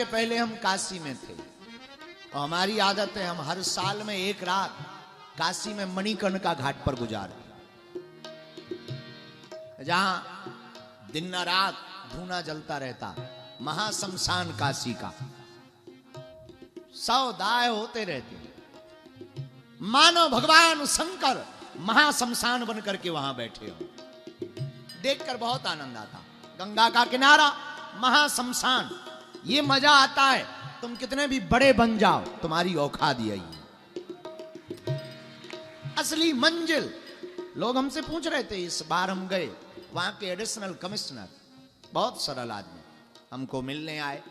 के पहले हम काशी में थे और हमारी आदत है हम हर साल में एक रात काशी में मणिकर्णिका घाट पर गुजारे, जहां दिन न रात धूना जलता रहता, महाशमशान काशी का। 100 दाह होते रहते, मानो भगवान शंकर महाशमशान बन करके वहां बैठे हो। देखकर बहुत आनंद आता। गंगा का किनारा, महाशमशान, ये मजा आता है। तुम कितने भी बड़े बन जाओ, तुम्हारी औकात यही। असली मंजिल। लोग हमसे पूछ रहे थे, इस बार हम गए, वहां के एडिशनल कमिश्नर बहुत सरल आदमी हमको मिलने आए।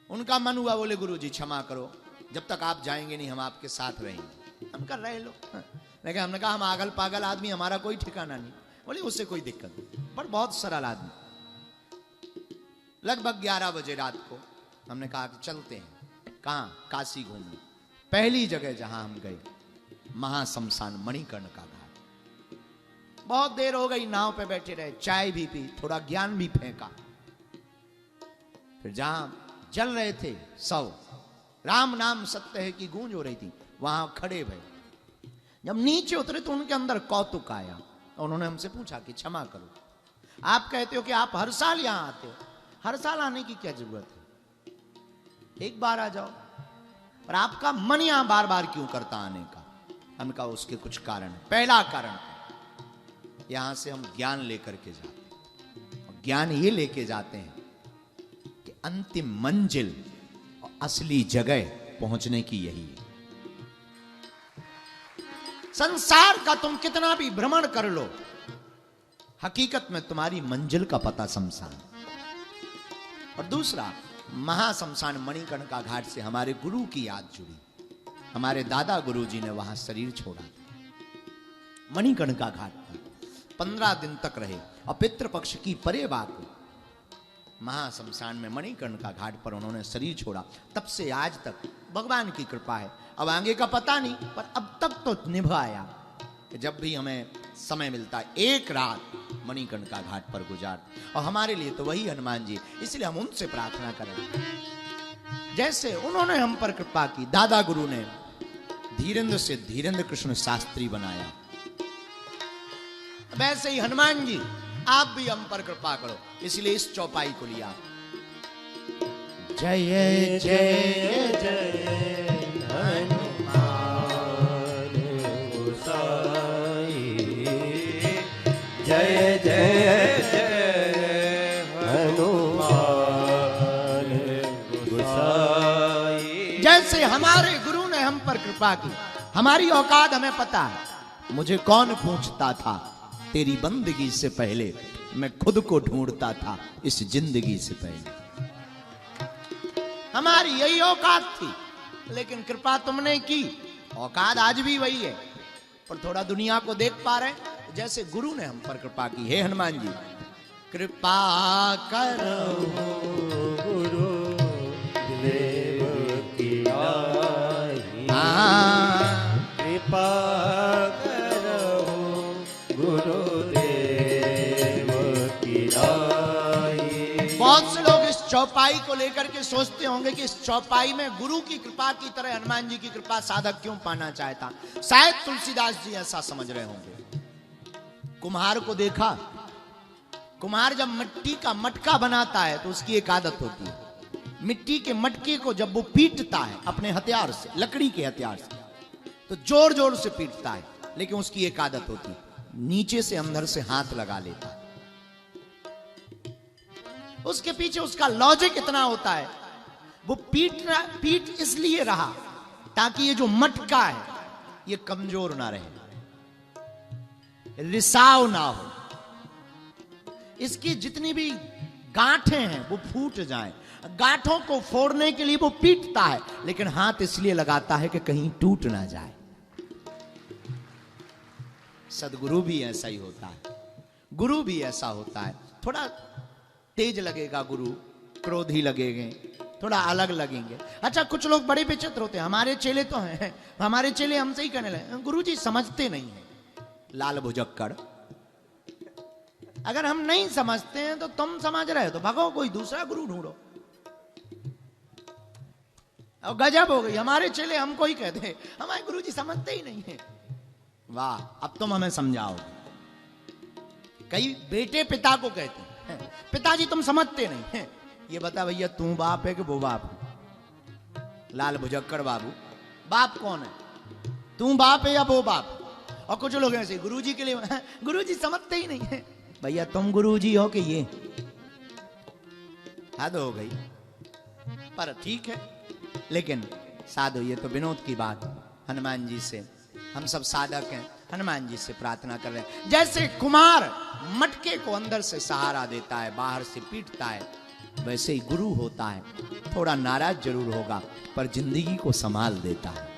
उनका मन हुआ, बोले गुरुजी क्षमा करो, जब तक आप जाएंगे नहीं हम आपके साथ रहेंगे। हम कर रहे लोग, लेकिन हमने कहा हम आगल पागल आदमी, हमारा कोई ठिकाना नहीं। बोले उससे कोई दिक्कत नहीं, पर बहुत सरल आदमी। लगभग 11 बजे रात को हमने कहा कि चलते हैं। कहां? काशी घूमने। पहली जगह जहां हम गए, महाशमशान मणिकर्णिका घाट। बहुत देर हो गई, नाव पे बैठे रहे, चाय भी पी, थोड़ा ज्ञान भी फेंका। फिर जहां चल रहे थे सब, राम नाम सत्य है की गूंज हो रही थी, वहां खड़े भये। जब नीचे उतरे तो उनके अंदर कौतुक आया। उन्होंने हमसे पूछा कि क्षमा करो, आप कहते हो कि आप हर साल यहां आते हो, हर साल आने की क्या जरूरत है, एक बार आ जाओ, पर आपका मन यहां बार बार क्यों करता आने का? हमने कहा उसके कुछ कारण है। पहला कारण, यहां से हम ज्ञान लेकर के जाते हैं। ज्ञान ये लेके जाते हैं कि अंतिम मंजिल और असली जगह पहुंचने की यही है। संसार का तुम कितना भी भ्रमण कर लो, हकीकत में तुम्हारी मंजिल का पता शमशान। और दूसरा, महाशमशान मणिकर्णिका घाट से हमारे गुरु की याद जुड़ी। हमारे दादा गुरुजी ने वहां शरीर छोड़ा, मणिकर्णिका घाट पर 15 दिन तक रहे। और पितृपक्ष की परे बात, महाशमशान में मणिकर्णिका घाट पर उन्होंने शरीर छोड़ा। तब से आज तक भगवान की कृपा है। अब आगे का पता नहीं, पर अब तक तो निभाया कि जब भी हमें समय मिलता है एक रात मणिकर्णिका घाट पर गुजार। और हमारे लिए तो वही हनुमान जी, इसलिए हम उनसे प्रार्थना करें, जैसे उन्होंने हम पर कृपा की। दादा गुरु ने धीरेन्द्र से धीरेन्द्र कृष्ण शास्त्री बनाया, वैसे ही हनुमान जी आप भी हम पर कृपा करो, इसलिए इस चौपाई को लिया। जय जय जय हनुमान गोसाई, जय जय जय हनुमान गोसाई। जैसे हमारे गुरु ने हम पर कृपा की, हमारी औकात हमें पता है। मुझे कौन पूछता था तेरी बंदगी से पहले, मैं खुद को ढूंढता था इस जिंदगी से पहले। हमारी यही औकात थी, लेकिन कृपा तुमने की। औकात आज भी वही है, पर थोड़ा दुनिया को देख पा रहे, जैसे गुरु ने हम पर कृपा की। हे हनुमान जी, कृपा करो गुरु देव की नाई, कृपा बहुत से लोग इस चौपाई को लेकर के सोचते होंगे कि इस चौपाई में गुरु की कृपा की तरह हनुमान जी की कृपा साधक क्यों पाना चाहता। शायद तुलसीदास जी ऐसा समझ रहे होंगे। कुम्हार को देखा, कुम्हार जब मिट्टी का मटका बनाता है तो उसकी एक आदत होती है, मिट्टी के मटके को जब वो पीटता है अपने हथियार से, लकड़ी के हथियार से, तो जोर जोर से पीटता है, लेकिन उसकी एक आदत होती है, नीचे से अंदर से हाथ लगा लेता है। उसके पीछे उसका लॉजिक इतना होता है, वो पीट इसलिए रहा ताकि ये जो मटका है ये कमजोर ना रहे, रिसाव ना हो, इसकी जितनी भी गांठें हैं वो फूट जाएं। गांठों को फोड़ने के लिए वो पीटता है, लेकिन हाथ इसलिए लगाता है कि कहीं टूट ना जाए। सदगुरु भी ऐसा ही होता है, गुरु भी ऐसा होता है। थोड़ा तेज लगेगा गुरु, क्रोधी लगेंगे, थोड़ा अलग लगेंगे। अच्छा, कुछ लोग बड़े विचित्र होते हैं, हमारे चेले तो हैं, हमारे चेले हमसे ही कहने लगे गुरु जी समझते नहीं है। लाल भुजक्कड़, अगर हम नहीं समझते हैं तो तुम समझ रहे हो तो भगो, कोई दूसरा गुरु ढूंढो। और गजब हो गई, हमारे चेले हमको ही कहते हैं, हमारे गुरुजी समझते ही नहीं है। वाह, अब तुम हमें समझाओ। कई बेटे पिता को कहते हैं, पिताजी तुम समझते नहीं हैं। ये बता भैया, तू बाप है कि वो बाप? लाल भुजक्कड़ बाबू, बाप कौन है? तू बाप है या वो बाप? और कुछ लोग ऐसे गुरुजी के लिए, गुरुजी समझते ही नहीं है। भैया तुम गुरुजी हो कि ये? हद हो गई। पर ठीक है, लेकिन साधु, ये तो विनोद की बात। हनुमान जी से, हम सब साधक हैं, हनुमान जी से प्रार्थना कर रहे हैं। जैसे कुम्हार मटके को अंदर से सहारा देता है, बाहर से पीटता है, वैसे ही गुरु होता है। थोड़ा नाराज जरूर होगा, पर जिंदगी को संभाल देता है।